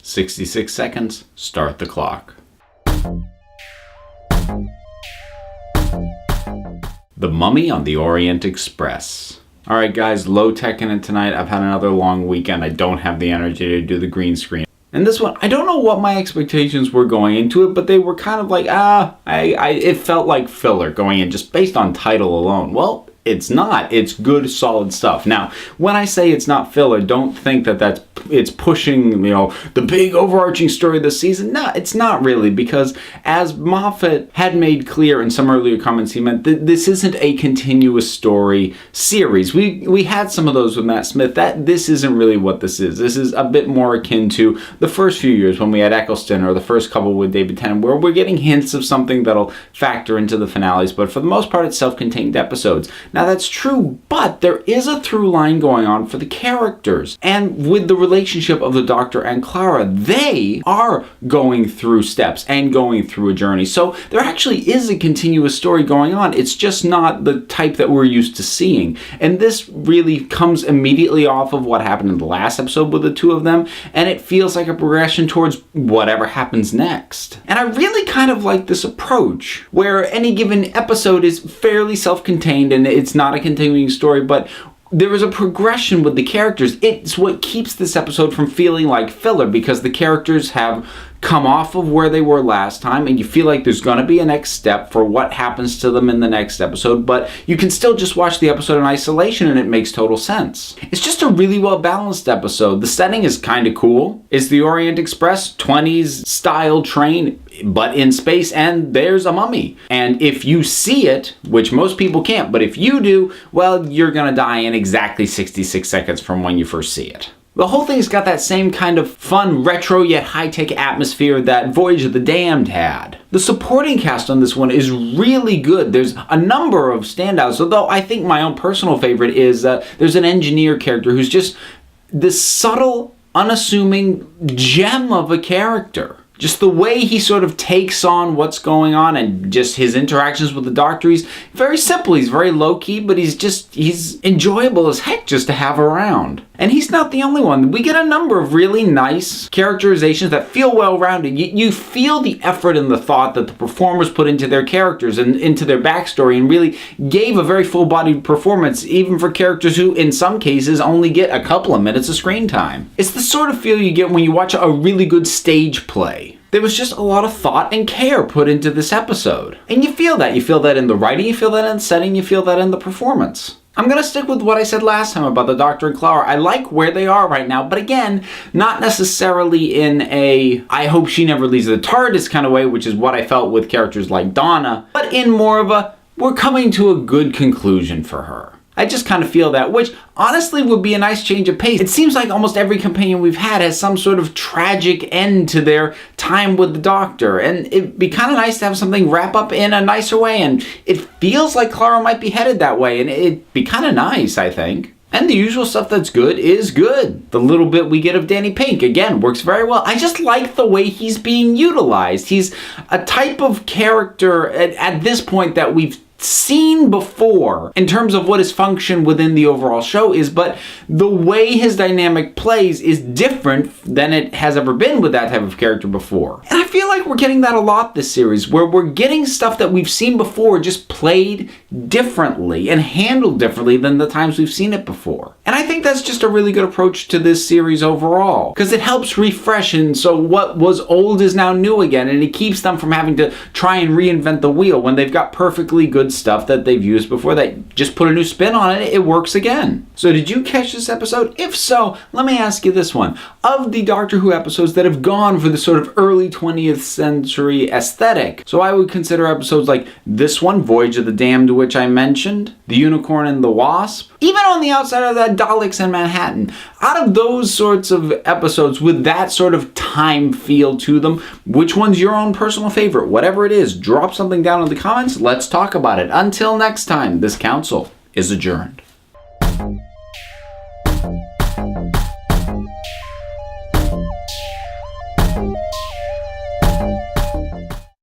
66 seconds, start the clock. The Mummy on the Orient Express. Alright guys, low tech in it tonight. I've had another long weekend. I don't have the energy to do the green screen. And this one, I don't know what my expectations were going into it, but they were kind of like, it felt like filler going in just based on title alone. Well, it's not. It's good, solid stuff. Now, when I say it's not filler, don't think that it's pushing, the big overarching story of the season. No, it's not really, because as Moffat had made clear in some earlier comments, he meant that this isn't a continuous story series. We had some of those with Matt Smith. This isn't really what this is. This is a bit more akin to the first few years when we had Eccleston, or the first couple with David Tennant, where we're getting hints of something that'll factor into the finales, but for the most part, it's self-contained episodes. Now, that's true, but there is a through line going on for the characters. And with the relationship of the Doctor and Clara, they are going through steps and going through a journey. So there actually is a continuous story going on. It's just not the type that we're used to seeing. And this really comes immediately off of what happened in the last episode with the two of them, and it feels like a progression towards whatever happens next. And I really kind of like this approach, where any given episode is fairly self-contained and it's not a continuing story, but there is a progression with the characters. It's what keeps this episode from feeling like filler, because the characters have come off of where they were last time, and you feel like there's going to be a next step for what happens to them in the next episode, but you can still just watch the episode in isolation and it makes total sense. It's just a really well balanced episode. The setting is kind of cool. It's the Orient Express, 20s style train, but in space, and there's a mummy. And if you see it, which most people can't, but if you do, well, you're going to die in exactly 66 seconds from when you first see it. The whole thing's got that same kind of fun, retro yet high-tech atmosphere that Voyage of the Damned had. The supporting cast on this one is really good. There's a number of standouts, although I think my own personal favorite is there's an engineer character who's just this subtle, unassuming gem of a character. Just the way he sort of takes on what's going on and just his interactions with the Doctor. He's very simple, he's very low-key, but he's enjoyable as heck just to have around. And he's not the only one. We get a number of really nice characterizations that feel well-rounded. You feel the effort and the thought that the performers put into their characters and into their backstory, and really gave a very full-bodied performance, even for characters who, in some cases, only get a couple of minutes of screen time. It's the sort of feel you get when you watch a really good stage play. There was just a lot of thought and care put into this episode. And you feel that. You feel that in the writing, you feel that in the setting, you feel that in the performance. I'm going to stick with what I said last time about the Doctor and Clara. I like where they are right now, but again, not necessarily in a I hope she never leaves the TARDIS kind of way, which is what I felt with characters like Donna, but in more of a we're coming to a good conclusion for her. I just kind of feel that, which honestly would be a nice change of pace. It seems like almost every companion we've had has some sort of tragic end to their time with the Doctor, and it'd be kind of nice to have something wrap up in a nicer way, and it feels like Clara might be headed that way, and it'd be kind of nice, I think. And the usual stuff that's good is good. The little bit we get of Danny Pink, again, works very well. I just like the way he's being utilized. He's a type of character at this point that we've seen before in terms of what his function within the overall show is, but the way his dynamic plays is different than it has ever been with that type of character before. And I feel like we're getting that a lot this series, where we're getting stuff that we've seen before just played differently and handled differently than the times we've seen it before. And I think that's just a really good approach to this series overall, because it helps refresh, and so what was old is now new again, and it keeps them from having to try and reinvent the wheel when they've got perfectly good stuff that they've used before. They just put a new spin on it, it works again. So did you catch this episode? If so, let me ask you this one. Of the Doctor Who episodes that have gone for the sort of early 20th century aesthetic, so I would consider episodes like this one, Voyage of the Damned, which I mentioned, The Unicorn and the Wasp, even on the outside of that, Daleks in Manhattan. Out of those sorts of episodes with that sort of time feel to them, which one's your own personal favorite? Whatever it is, drop something down in the comments. Let's talk about it. Until next time, this council is adjourned.